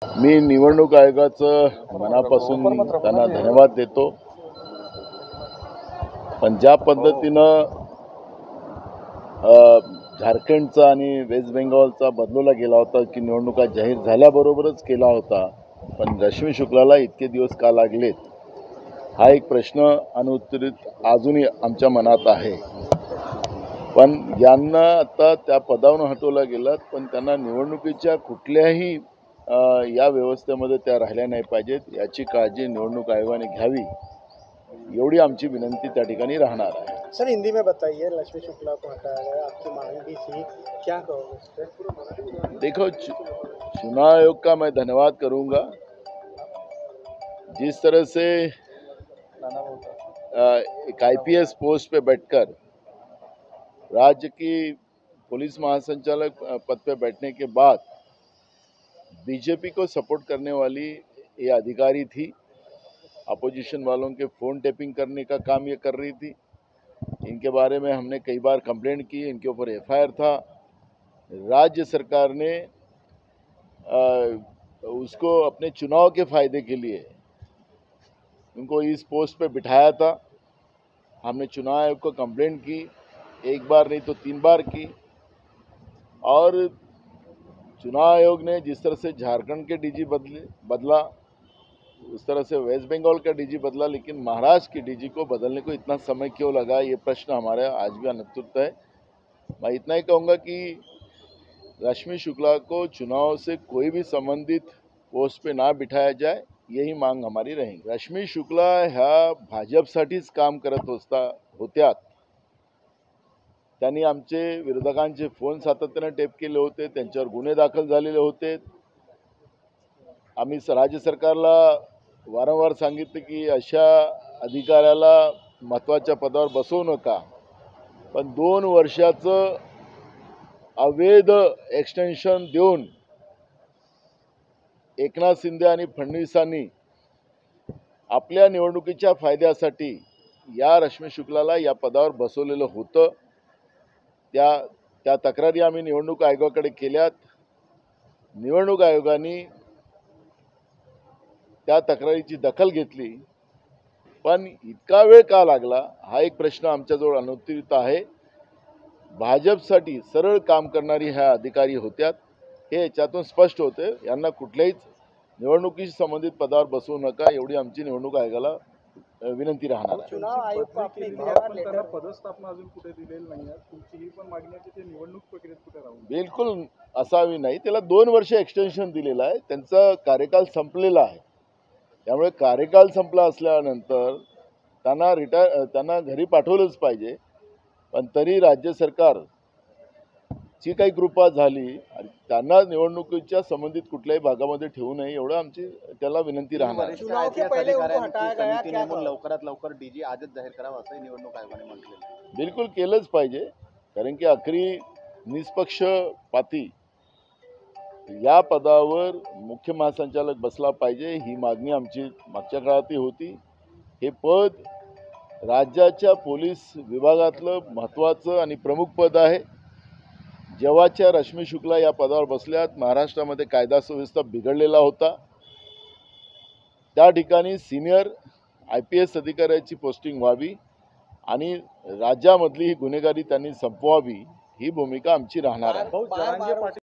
मी निवडणूक आयोगाचं मनापासून त्यांना धन्यवाद देतो. पण ज्या पद्धतीनं झारखंडचा आणि वेस्ट बेंगॉलचा बदलवला गेला होता की निवडणुका जाहीर झाल्याबरोबरच केला होता, पण रश्मी शुक्लाला इतके दिवस का लागलेत, हा एक प्रश्न अनुत्तरित अजूनही आमच्या मनात आहे. पण यांना आता त्या पदावरून हटवलं गेलं, पण त्यांना निवडणुकीच्या कुठल्याही या व्यवस्थेमध्ये त्या राहिल्या नाही पाहिजेत, याची काळजी निवडणूक आयोगाने घ्यावी, एवढी आमची विनंती त्या ठिकाणी राहणार आहे. सर, हिंदी में बताइए, रश्मि शुक्ला को हटाया गया, आपकी मांग भी थी, क्या कहोगे इस पे? देखो, चुनाव आयोग का मैं धन्यवाद करूंगा. जिस तरह से एक आईपीएस पोस्ट पे बैठकर राज्य की पुलिस महासंचालक पद पे बैठने के बाद बीजेपी को सपोर्ट करने वाली ये अधिकारी थी, अपोजिशन वालों के फ़ोन टेपिंग करने का काम ये कर रही थी. इनके बारे में हमने कई बार कंप्लेंट की, इनके ऊपर एफआईआर था. राज्य सरकार ने उसको अपने चुनाव के फायदे के लिए उनको इस पोस्ट पे बिठाया था. हमने चुनाव आयोग को कंप्लेंट की, एक बार नहीं तो 3 बार की. और चुनाव आयोग ने जिस तरह से झारखंड के डीजी बदला, उस तरह से वेस्ट बंगाल का डीजी बदला, लेकिन महाराष्ट्र की डीजी को बदलने को इतना समय क्यों लगा, ये प्रश्न हमारे आज भी अनुत्तरित है. मैं इतना ही कहूँगा कि रश्मि शुक्ला को चुनाव से कोई भी संबंधित पोस्ट पे ना बिठाया जाए, यही मांग हमारी रहेगी. रश्मि शुक्ला ह्या भाजपसाठीच काम करत होत्या. त्यांनी आमचे विरोधकांचे फोन सातत्याने टेप केले होते, त्यांच्यावर गुन्हे दाखल झालेले होते. आम्ही राज्य सरकारला वारंवार सांगितले की अशा अधिकाऱ्याला महत्त्वाच्या पदावर बसवू नका. पण 2 वर्षाचं अवैध एक्सटेन्शन देऊन एकनाथ शिंदे आणि फडणवीसांनी आपल्या निवडणुकीच्या फायद्यासाठी या रश्मि शुक्लाला या पदावर बसवलेलं होतं. त्या तक्रारी आम्ही निवडणूक आयोगाकडे केल्यात. निवडणूक आयोगाने त्या तक्रारीची दखल घेतली, पण इतका वेळ का लागला, हा एक प्रश्न आमच्याजवळ अनुत्तरित आहे. भाजपसाठी सरळ काम करणारी ह्या अधिकारी होत्या, हे याच्यातून स्पष्ट होते. यांना कुठल्याही निवडणुकीशी संबंधित पदावर बसवू नका, एवढी आमची निवडणूक आयोगाला विनंती राहणार आहे. चुनाव आयोग को अपनी पदस्थापना अजून कुठे दिलेली नाही आहे, तुमची ही पण मागणी आहे की ते निवडणूक प्रक्रियेत कुठे राहू? बिलकुल असावी नाही. त्याला 2 वर्ष एक्सटेन्शन दिलेलं आहे. त्यांचा कार्यकाल संपलेला आहे. त्यामुळे कार्यकाल संपला असल्यानंतर त्यांना घरी पाठवलंच पाहिजे. पण तरी राज्य सरकार ची काही कृपा झाली आणि त्यांना निवडणुकीच्या संबंधित कुठल्याही भागामध्ये ठेवू नये, एवढं आमची त्याला विनंती राहणार. चुनाव के पहले उनको हटाया गया, क्या लवकरात लवकर डीजी आजच जाहीर करावा असं निवडणूक आयोगाने म्हटलेलं. बिलकुल केलंच पाहिजे, कारण की आखरी निष्पक्षपाती या पदावर मुख्य महासंचालक बसला पाहिजे, ही मागणी आमची मागच्या काळातही होती. हे पद राज्याच्या पोलीस विभागातलं महत्त्वाचं आणि प्रमुख पद आहे. जेव्हाच्या रश्मि शुक्ला या पदावर बसल्यात, महाराष्ट्रामध्ये कायदा सुव्यवस्था बिघडलेला होता. त्या ठिकाणी सिनियर IPS अधिकाऱ्याची पोस्टिंग व्हावी आणि राज्यामधली ही गुन्हेगारी त्यांनी संपवावी, ही भूमिका आमची राहणार आहे.